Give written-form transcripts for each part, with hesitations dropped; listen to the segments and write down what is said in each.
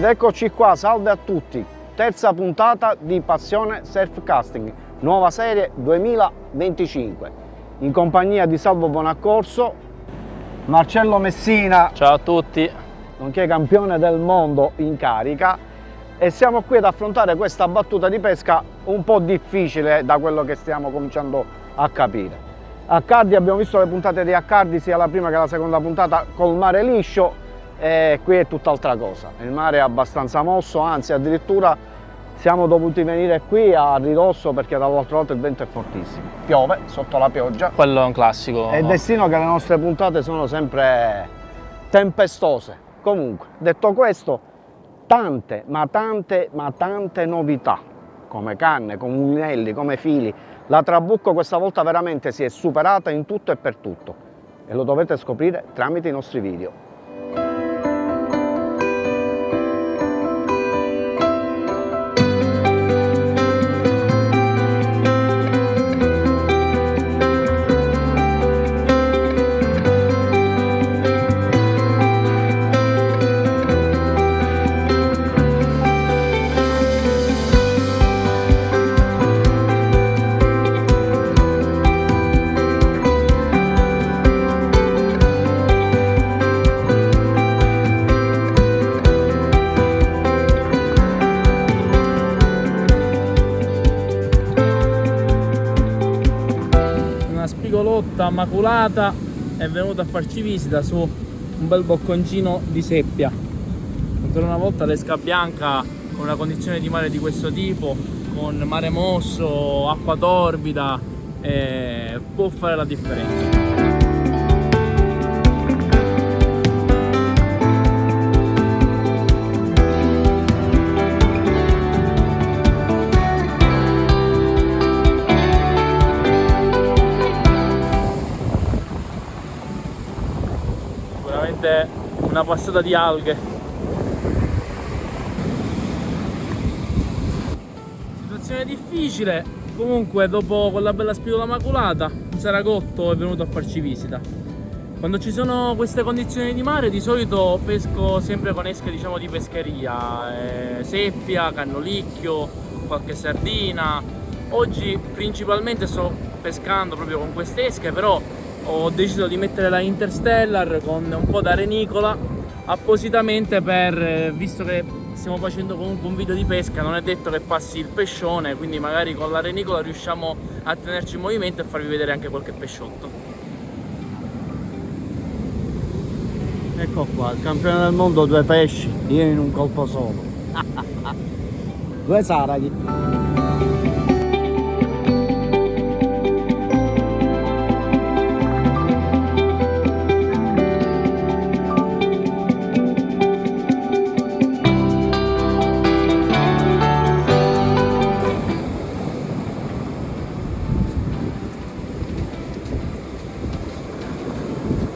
Ed eccoci qua, salve a tutti, terza puntata di Passione Surf Casting, nuova serie 2025, in compagnia di Salvo Bonaccorso, Marcello Messina, ciao a tutti, nonché campione del mondo in carica, e siamo qui ad affrontare questa battuta di pesca un po' difficile da quello che stiamo cominciando a capire. Accardi, abbiamo visto le puntate di Accardi sia la prima che la seconda puntata col mare liscio, e qui è tutt'altra cosa, il mare è abbastanza mosso, anzi addirittura siamo dovuti venire qui a ridosso perché dall'altro lato il vento è fortissimo, piove sotto la pioggia. Quello è un classico. È destino che le nostre puntate sono sempre tempestose. Comunque, detto questo, tante novità, come canne, come mulinelli, come fili. La Trabucco questa volta veramente si è superata in tutto e per tutto e lo dovete scoprire tramite i nostri video. Spigolotta maculata è venuta a farci visita su un bel bocconcino di seppia. Ancora una volta l'esca bianca con una condizione di mare di questo tipo, con mare mosso, acqua torbida, può fare la differenza. Una passata di alghe. Situazione difficile, comunque dopo quella bella spigola maculata un saragotto è venuto a farci visita. Quando ci sono queste condizioni di mare di solito pesco sempre con esche, diciamo, di pescheria, seppia, cannolicchio, qualche sardina. Oggi principalmente sto pescando proprio con queste esche, però ho deciso di mettere la Interstellar con un po' d'arenicola appositamente visto che stiamo facendo comunque un video di pesca, non è detto che passi il pescione, quindi magari con l'arenicola riusciamo a tenerci in movimento e farvi vedere anche qualche pesciotto. Ecco qua, il campione del mondo, 2 pesci, io in un colpo solo. 2 saraghi.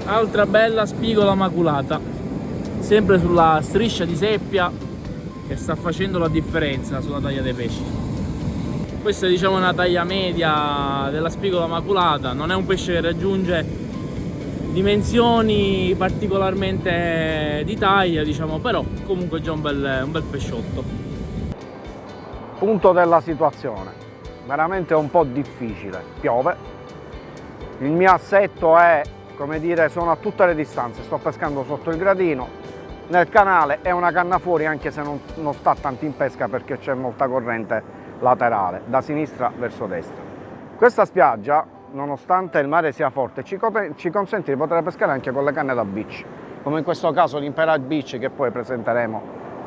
Altra bella spigola maculata, sempre sulla striscia di seppia che sta facendo la differenza sulla taglia dei pesci. Questa è, diciamo, una taglia media della spigola maculata, non è un pesce che raggiunge dimensioni particolarmente di taglia, diciamo, però comunque già un bel pesciotto. Punto della situazione, veramente un po' difficile, piove, il mio assetto è, come dire, sono a tutte le distanze, sto pescando sotto il gradino, nel canale è una canna fuori anche se non sta tanto in pesca perché c'è molta corrente laterale, da sinistra verso destra. Questa spiaggia, nonostante il mare sia forte, ci consente di poter pescare anche con le canne da beach, come in questo caso l'Imperial Beach che poi presenteremo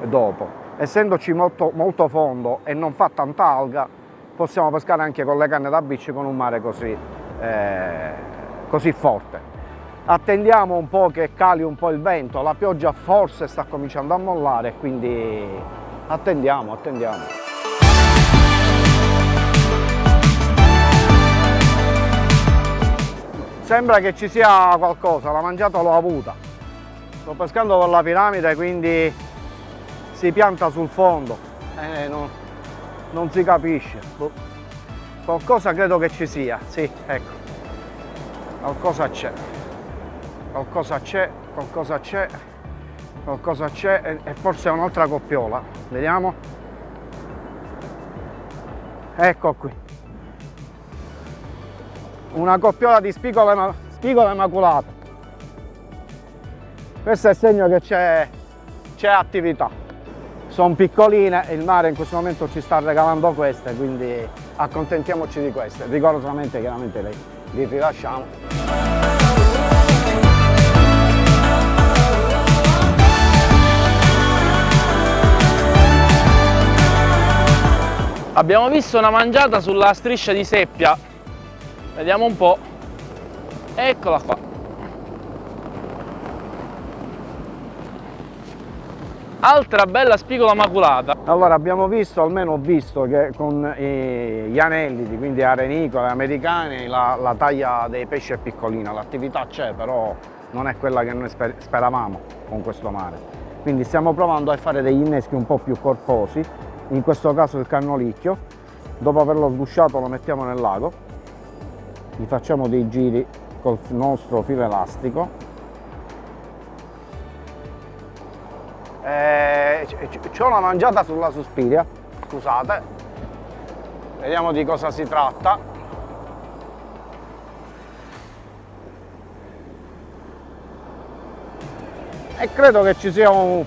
dopo. Essendoci molto fondo e non fa tanta alga, possiamo pescare anche con le canne da beach con un mare così forte. Attendiamo un po' che cali un po' il vento, la pioggia forse sta cominciando a mollare, quindi attendiamo. Sembra che ci sia qualcosa, la mangiata l'ho avuta. Sto pescando con la piramide, quindi si pianta sul fondo, non si capisce. Qualcosa credo che ci sia, sì, ecco. Qualcosa c'è. qualcosa c'è e forse è un'altra coppiola, vediamo. Ecco qui, una coppiola di spigole maculate. Questo è il segno che c'è attività. Sono piccoline e il mare in questo momento ci sta regalando queste, quindi accontentiamoci di queste. Rigorosamente, chiaramente li rilasciamo. Abbiamo visto una mangiata sulla striscia di seppia, vediamo un po', eccola qua. Altra bella spigola maculata. Allora abbiamo visto, almeno ho visto che con gli anellidi, quindi arenicole americane, la taglia dei pesci è piccolina, l'attività c'è, però non è quella che noi speravamo con questo mare. Quindi stiamo provando a fare degli inneschi un po' più corposi, in questo caso il cannolicchio. Dopo averlo sgusciato lo mettiamo nel lago, gli facciamo dei giri col nostro filo elastico. C'ho una mangiata sulla Suspiria, scusate, vediamo di cosa si tratta. E credo che ci sia un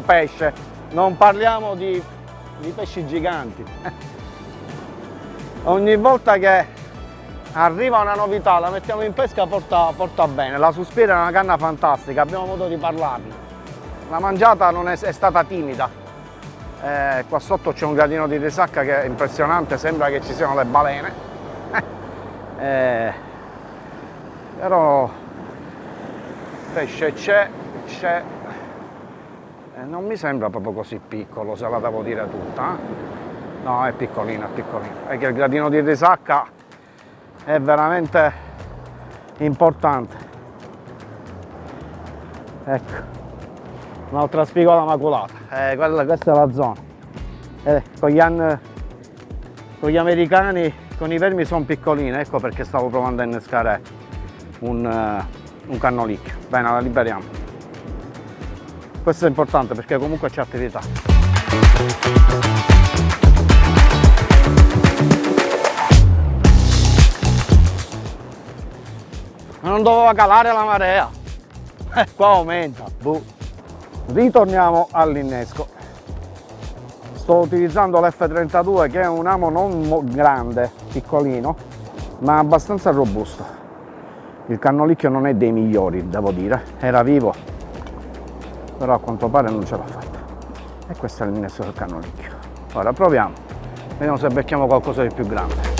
pesce, non parliamo di pesci giganti. Ogni volta che arriva una novità la mettiamo in pesca, porta bene. La Suspiria è una canna fantastica, abbiamo modo di parlarne. La mangiata non è stata timida, qua sotto c'è un gradino di risacca che è impressionante, sembra che ci siano le balene, però pesce c'è, non mi sembra proprio così piccolo, se la devo dire tutta, no, è piccolino, è che il gradino di risacca è veramente importante. Ecco, un'altra spigola maculata, questa è la zona. Con gli americani, con i vermi sono piccolini, ecco perché stavo provando a innescare un cannolicchio. Bene, la liberiamo. Questo è importante perché comunque c'è attività. Non doveva calare la marea, qua aumenta. Ritorniamo all'innesco. Sto utilizzando l'F32 che è un amo non grande, piccolino, ma abbastanza robusto. Il cannolicchio non è dei migliori, devo dire, era vivo, però a quanto pare non ce l'ha fatta. E questo è l'innesto del cannolicchio. Ora proviamo, vediamo se becchiamo qualcosa di più grande.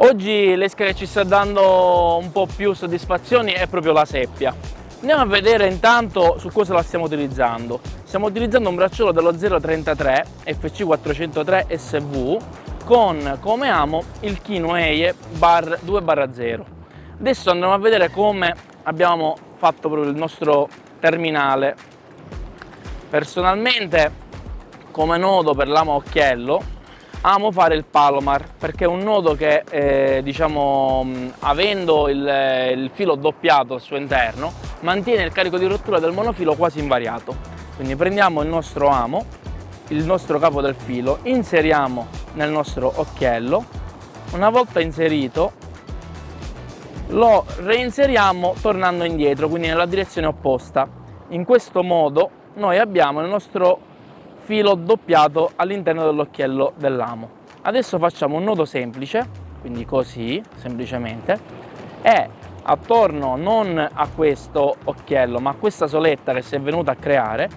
Oggi l'esca che ci sta dando un po' più soddisfazioni è proprio la seppia. Andiamo a vedere intanto su cosa la stiamo utilizzando. Stiamo utilizzando un bracciolo dello 033 FC403 SV con come amo il Kino Eie 2/0. Adesso andremo a vedere come abbiamo fatto proprio il nostro terminale. Personalmente, come nodo per l'amo occhiello, amo fare il Palomar perché è un nodo che diciamo avendo il filo doppiato al suo interno mantiene il carico di rottura del monofilo quasi invariato. Quindi prendiamo il nostro amo, il nostro capo del filo, inseriamo nel nostro occhiello, una volta inserito lo reinseriamo tornando indietro, quindi nella direzione opposta. In questo modo noi abbiamo il nostro filo doppiato all'interno dell'occhiello dell'amo. Adesso facciamo un nodo semplice, quindi così semplicemente, e attorno non a questo occhiello ma a questa soletta che si è venuta a creare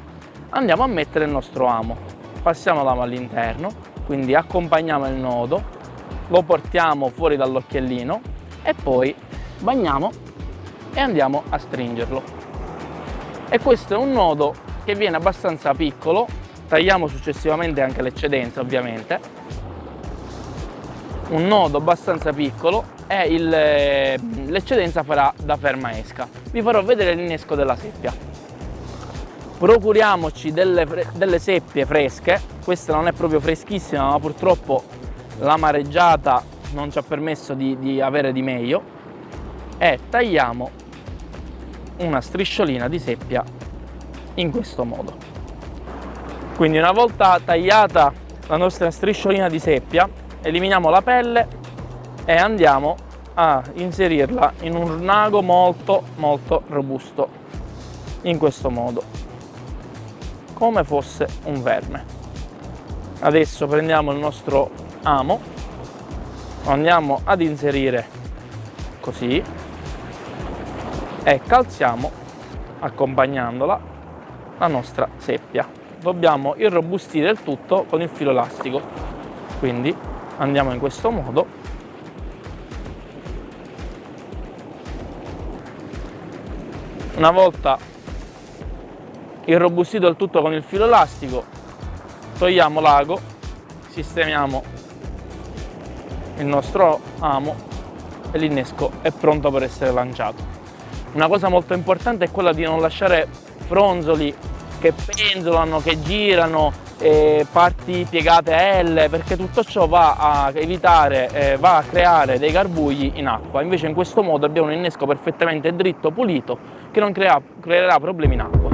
andiamo a mettere il nostro amo. Passiamo l'amo all'interno, quindi accompagniamo il nodo, lo portiamo fuori dall'occhiellino e poi bagniamo e andiamo a stringerlo. E questo è un nodo che viene abbastanza piccolo. Tagliamo successivamente anche l'eccedenza, ovviamente. Un nodo abbastanza piccolo e l'eccedenza farà da ferma esca. Vi farò vedere l'innesco della seppia. Procuriamoci delle seppie fresche. Questa non è proprio freschissima, ma purtroppo la mareggiata non ci ha permesso di avere di meglio, e tagliamo una strisciolina di seppia in questo modo. Quindi una volta tagliata la nostra strisciolina di seppia, eliminiamo la pelle e andiamo a inserirla in un ago molto robusto, in questo modo, come fosse un verme. Adesso prendiamo il nostro amo, lo andiamo ad inserire così e calziamo, accompagnandola, la nostra seppia. Dobbiamo irrobustire il tutto con il filo elastico, quindi andiamo in questo modo. Una volta irrobustito il tutto con il filo elastico, togliamo l'ago, sistemiamo il nostro amo e l'innesco è pronto per essere lanciato. Una cosa molto importante è quella di non lasciare fronzoli che penzolano, che girano, parti piegate a L, perché tutto ciò va a evitare, va a creare dei garbugli in acqua. Invece in questo modo abbiamo un innesco perfettamente dritto, pulito, che non creerà problemi in acqua.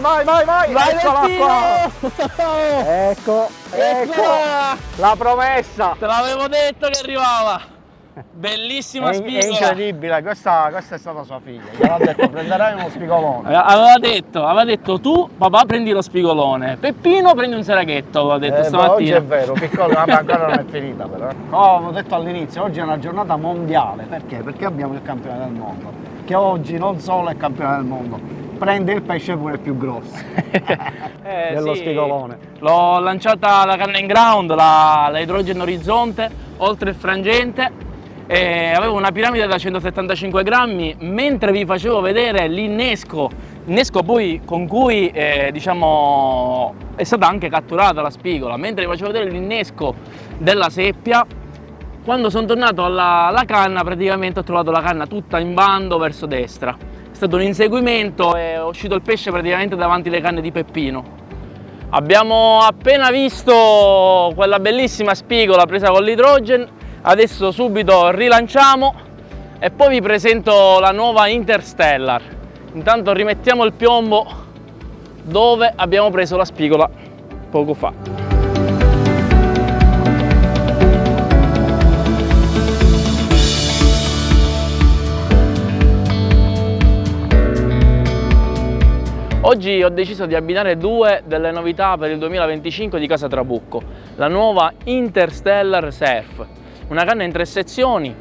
Vai, eccola qua! Ecco, Eccola! la promessa! Te l'avevo detto che arrivava! Bellissima È spigola! incredibile, questa è stata sua figlia, gliel'ha detto, prenderai uno spigolone. Aveva detto tu, papà, prendi lo spigolone, Peppino prendi un seraghetto, aveva detto Oggi stamattina. è vero, piccolo, ma ancora non è finita però. Ho detto all'inizio, oggi è una giornata mondiale, perché? Perché abbiamo il campione del mondo, che oggi non solo è campione del mondo, prende il pesce pure più grosso dello sì. spigolone. L'ho lanciata la canna in ground, la idrogeno orizzonte, oltre il frangente, e avevo una piramide da 175 grammi, mentre vi facevo vedere l'innesco poi con cui diciamo è stata anche catturata la spigola, mentre vi facevo vedere l'innesco della seppia. Quando sono tornato alla canna, praticamente ho trovato la canna tutta in bando verso destra. È stato un inseguimento e è uscito il pesce praticamente davanti alle canne di Peppino. Abbiamo appena visto quella bellissima spigola presa con l'idrogen, adesso subito rilanciamo e poi vi presento la nuova Interstellar. Intanto rimettiamo il piombo dove abbiamo preso la spigola poco fa. Oggi ho deciso di abbinare due delle novità per il 2025 di Casa Trabucco, la nuova Interstellar Surf, una canna in 3 sezioni,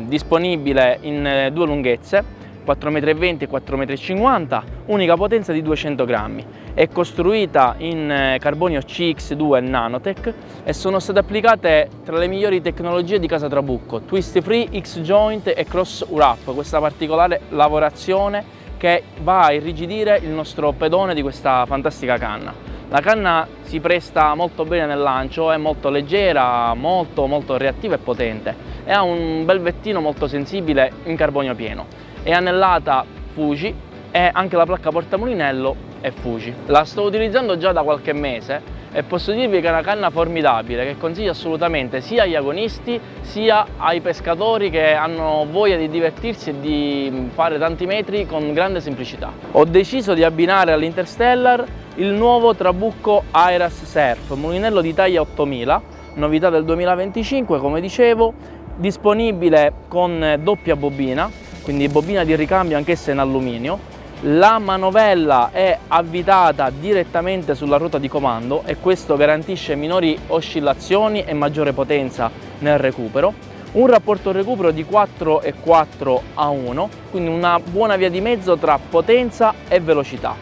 disponibile in 2 lunghezze, 4,20 m e 4,50 m, unica potenza di 200 grammi. È costruita in carbonio CX2 Nanotech e sono state applicate tra le migliori tecnologie di Casa Trabucco, twist free, X-joint e cross wrap, questa particolare lavorazione che va a irrigidire il nostro pedone di questa fantastica canna. La canna si presta molto bene nel lancio, è molto leggera, molto reattiva e potente e ha un bel vettino molto sensibile in carbonio pieno. È anellata Fuji e anche la placca portamulinello è Fuji. La sto utilizzando già da qualche mese e posso dirvi che è una canna formidabile che consiglio assolutamente sia agli agonisti sia ai pescatori che hanno voglia di divertirsi e di fare tanti metri con grande semplicità. Ho deciso di abbinare all'Interstellar il nuovo Trabucco Airas Surf, mulinello di taglia 8000, novità del 2025 come dicevo, disponibile con doppia bobina, quindi bobina di ricambio anch'essa in alluminio. La manovella è avvitata direttamente sulla ruota di comando e questo garantisce minori oscillazioni e maggiore potenza nel recupero. un rapporto recupero di 4,4:1, quindi una buona via di mezzo tra potenza e velocità.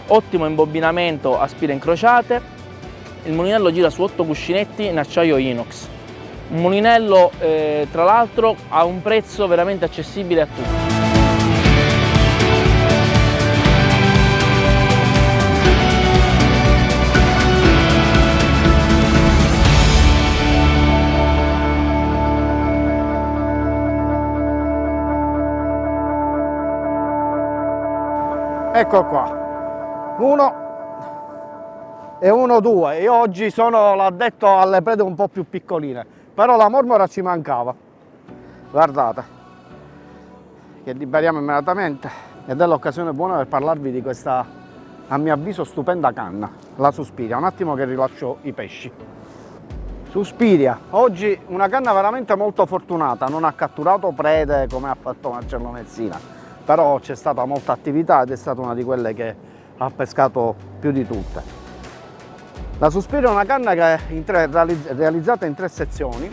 Ottimo imbobinamento a spine incrociate. Il mulinello gira su 8 cuscinetti in acciaio inox. Un mulinello tra l'altro a un prezzo veramente accessibile a tutti. Ecco qua, 1 e 1, 2. Io oggi sono l'addetto alle prede un po' più piccoline, però la mormora ci mancava. Guardate, che liberiamo immediatamente ed è l'occasione buona per parlarvi di questa, a mio avviso, stupenda canna, la Suspiria. Un attimo che rilascio i pesci. Suspiria, oggi una canna veramente molto fortunata, non ha catturato prede come ha fatto Marcello Messina, però c'è stata molta attività ed è stata una di quelle che ha pescato più di tutte. La Suspiria è una canna che è realizzata in 3 sezioni,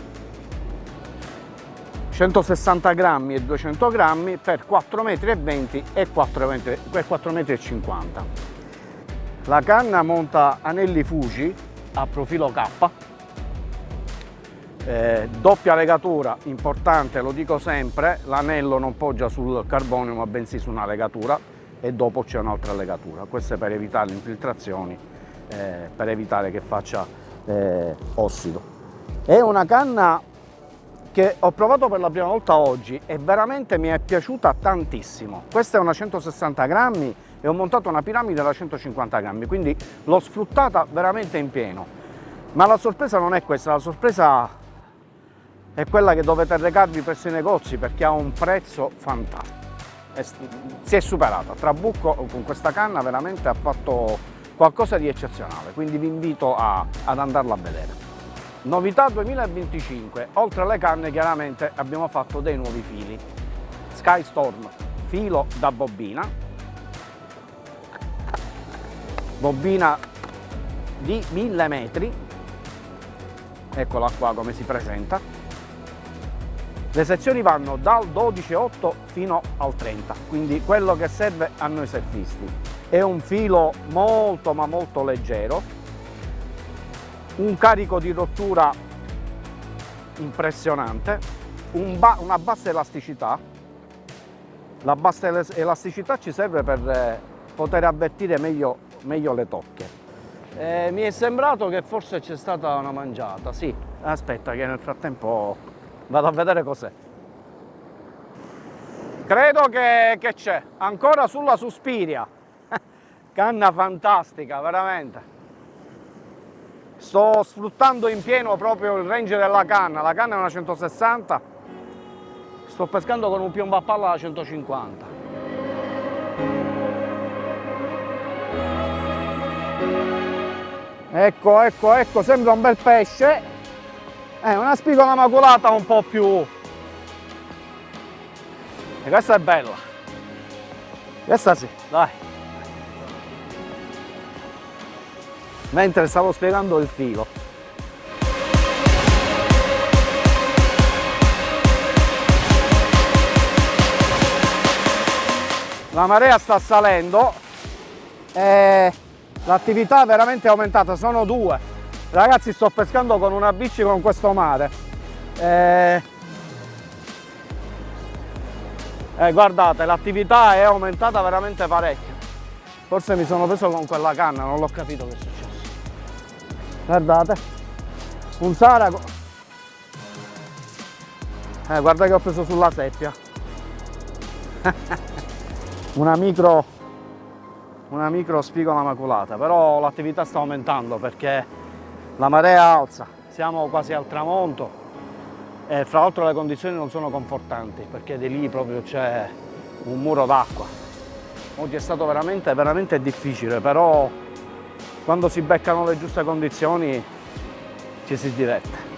160 grammi e 200 grammi per 4,20 m e 4,50 m. La canna monta anelli Fuji a profilo K, doppia legatura, importante, lo dico sempre, l'anello non poggia sul carbonio ma bensì su una legatura e dopo c'è un'altra legatura. Questo è per evitare le infiltrazioni, per evitare che faccia ossido. È una canna che ho provato per la prima volta oggi e veramente mi è piaciuta tantissimo. Questa è una 160 grammi e ho montato una piramide da 150 grammi, quindi l'ho sfruttata veramente in pieno. Ma la sorpresa non è questa, la sorpresa è quella che dovete recarvi presso i negozi perché ha un prezzo fantastico. Si è superata. Trabucco con questa canna veramente ha fatto qualcosa di eccezionale, quindi vi invito ad andarla a vedere. Novità 2025, oltre alle canne chiaramente abbiamo fatto dei nuovi fili. Sky Storm, filo da bobina di 1000 metri, eccola qua come si presenta. Le sezioni vanno dal 12,8 fino al 30, quindi quello che serve a noi surfisti. È un filo molto ma molto leggero, un carico di rottura impressionante, una bassa elasticità. La bassa elasticità ci serve per poter avvertire meglio le tocche. Mi è sembrato che forse c'è stata una mangiata, sì. Aspetta che nel frattempo vado a vedere cos'è. Credo che c'è ancora sulla Suspiria. Canna fantastica, veramente. Sto sfruttando in pieno proprio il range della canna. La canna è una 160. Sto pescando con un piombo a palla da 150. Ecco, sembra un bel pesce. Una spigola maculata un po' più. E questa è bella. Questa sì, dai. Mentre stavo spiegando il filo. La marea sta salendo e l'attività è veramente aumentata, sono 2. Ragazzi, sto pescando con una bici con questo mare. Guardate, l'attività è aumentata veramente parecchio. Forse mi sono preso con quella canna, non l'ho capito che è successo. Guardate, un saraco. Guarda che ho preso sulla seppia. una micro spigola maculata, però l'attività sta aumentando perché la marea alza, siamo quasi al tramonto e fra l'altro le condizioni non sono confortanti perché di lì proprio c'è un muro d'acqua. Oggi è stato veramente difficile, però quando si beccano le giuste condizioni ci si diverte.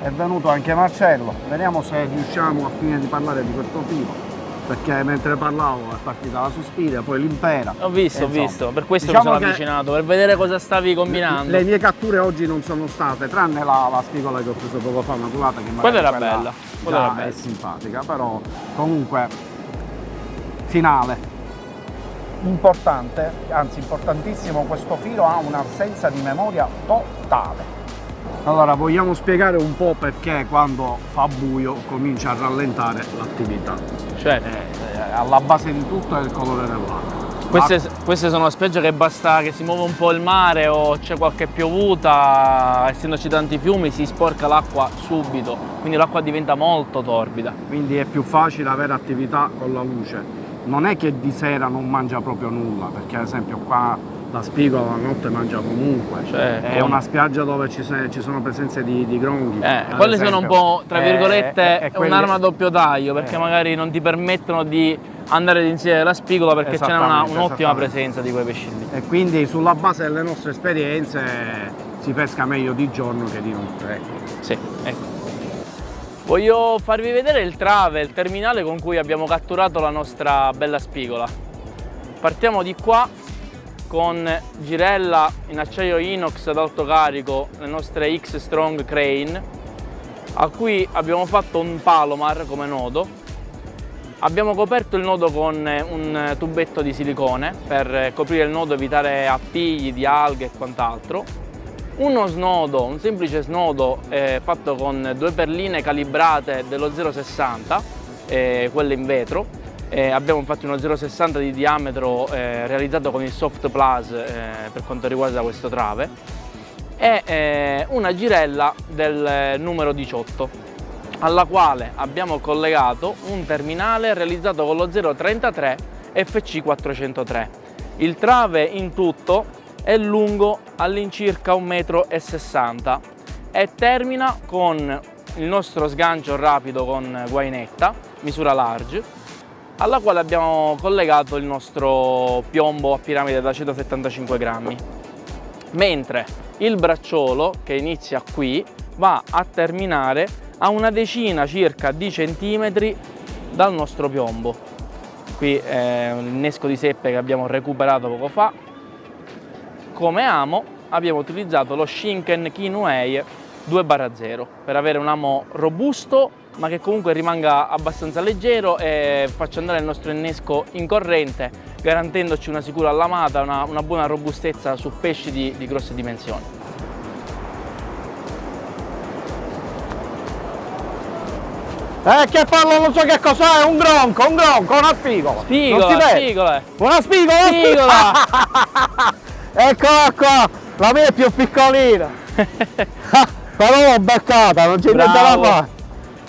È venuto anche Marcello, vediamo se riusciamo a finire di parlare di questo filo. perché mentre parlavo è partita la Suspiria, poi l'Impera. Ho visto, Insomma, per questo diciamo mi sono che avvicinato, per vedere cosa stavi combinando. le mie catture oggi non sono state, tranne la spigola che ho preso poco fa, maculata, che Quella era magari bella, quella era già bella. è simpatica, però comunque finale. Importante, anzi importantissimo, questo filo ha un'assenza di memoria totale. Allora vogliamo spiegare un po' perché quando fa buio comincia a rallentare l'attività. Certo. Alla base di tutto è il colore dell'acqua. Queste sono spiagge che basta che si muove un po' il mare o c'è qualche piovuta, essendoci tanti fiumi si sporca l'acqua subito, quindi l'acqua diventa molto torbida. Quindi è più facile avere attività con la luce. Non è che di sera non mangia proprio nulla, perché ad esempio qua la spigola la notte mangia comunque. Certo. È una spiaggia dove ci sono presenze di gronghi. Quelle sono un po', tra virgolette, quelli- un'arma a doppio taglio, perché magari non ti permettono di andare all'insieme della spigola perché c'è un'ottima esattamente. presenza di quei pesci lì. E quindi sulla base delle nostre esperienze si pesca meglio di giorno che di notte. Ecco. Sì, ecco. Voglio farvi vedere il trave, il terminale con cui abbiamo catturato la nostra bella spigola. Partiamo di qua con girella in acciaio inox ad alto carico, le nostre X Strong Crane, a cui abbiamo fatto un palomar come nodo. Abbiamo coperto il nodo con un tubetto di silicone per coprire il nodo, evitare appigli di alghe e quant'altro. Uno snodo, un semplice snodo fatto con due perline calibrate dello 0,60, quelle in vetro. Abbiamo infatti uno 0,60 di diametro realizzato con il Soft Plus per quanto riguarda questo trave, e una girella del numero 18, alla quale abbiamo collegato un terminale realizzato con lo 0,33 FC403. Il trave in tutto è lungo all'incirca 1,60 m e termina con il nostro sgancio rapido con guainetta, misura large, alla quale abbiamo collegato il nostro piombo a piramide da 175 grammi, mentre il bracciolo, che inizia qui, va a terminare a una decina circa di centimetri dal nostro piombo. Qui è un innesco di seppe che abbiamo recuperato poco fa. Come amo abbiamo utilizzato lo Shinken Kinwei 2/0 per avere un amo robusto ma che comunque rimanga abbastanza leggero e faccia andare il nostro innesco in corrente, garantendoci una sicura allamata, una buona robustezza su pesci di grosse dimensioni. Che parlo, non so che cos'è, un gronco, una spigola. Spigola! Una spigola! Eccola qua, la mia è più piccolina. Però l'ho beccata, non c'è niente da fare.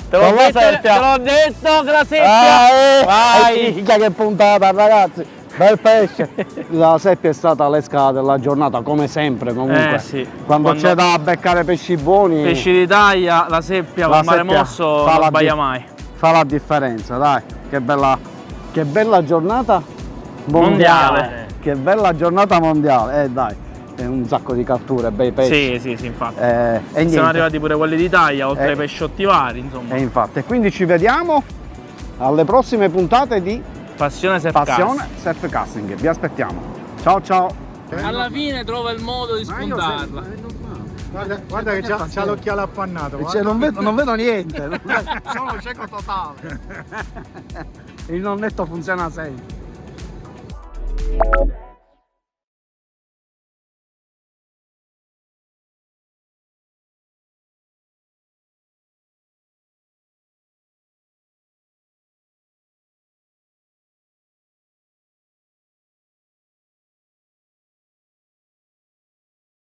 Te l'ho detto che la seppia! Vai! Minchia che puntata, ragazzi! Bel pesce! La seppia è stata l'esca della giornata, come sempre comunque. Sì. Quando c'è da beccare pesci buoni, pesci di taglia, la seppia con mare mosso non sbaglia mai. Fa la differenza, dai! Che bella giornata mondiale! Che bella giornata mondiale! Dai! Un sacco di catture, bei pesci. Sì, infatti. Sono arrivati pure quelli di taglia, oltre ai pesciotti vari, insomma. E infatti, quindi ci vediamo alle prossime puntate di Passione Surf Casting. Vi aspettiamo. Ciao ciao. Alla fine trova il modo di spuntarla. Guarda che c'ha l'occhiale appannato. Non vedo niente. Sono cieco totale. Il nonnetto funziona sempre.